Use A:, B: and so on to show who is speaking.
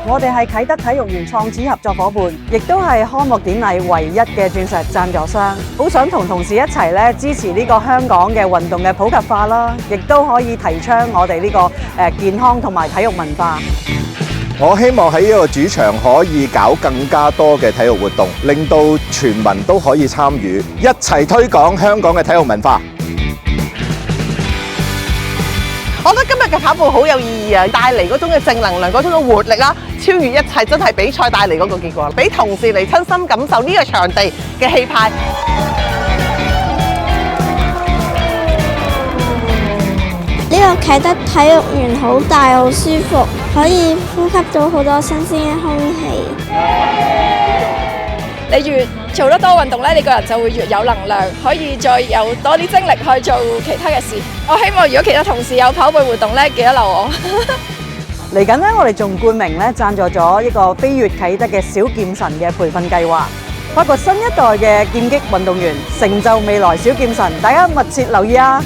A: 我哋係啟德體育園創始合作伙伴，亦都係開幕典禮唯一嘅鑽石贊助商。好想同同事一齊咧支持呢個香港嘅運動嘅普及化啦，亦都可以提倡我哋呢個健康同埋體育文化。
B: 我希望喺呢個主場可以搞更加多嘅體育活動，令到全民都可以參與，一齊推廣香港嘅體育文化。
C: 我覺得今日嘅跑步好有意義啊，帶嚟嗰種嘅正能量，嗰種嘅活力啦，超越一切，真係比賽帶嚟嗰個結果，俾同事嚟親身感受呢個場地嘅氣派。
D: 呢個啟德體育園好大，好舒服，可以呼吸到好多新鮮嘅空氣。
E: 你越做得多運動咧，你個人就會越有能量，可以再有多啲精力去做其他嘅事。我希望如果其他同事有跑步活動咧，記得留我。
A: 嚟緊咧，我哋仲冠名咧贊助咗一個飛越啟德嘅小劍神嘅培訓計劃，包括新一代嘅劍擊運動員，成就未來小劍神，大家密切留意啊！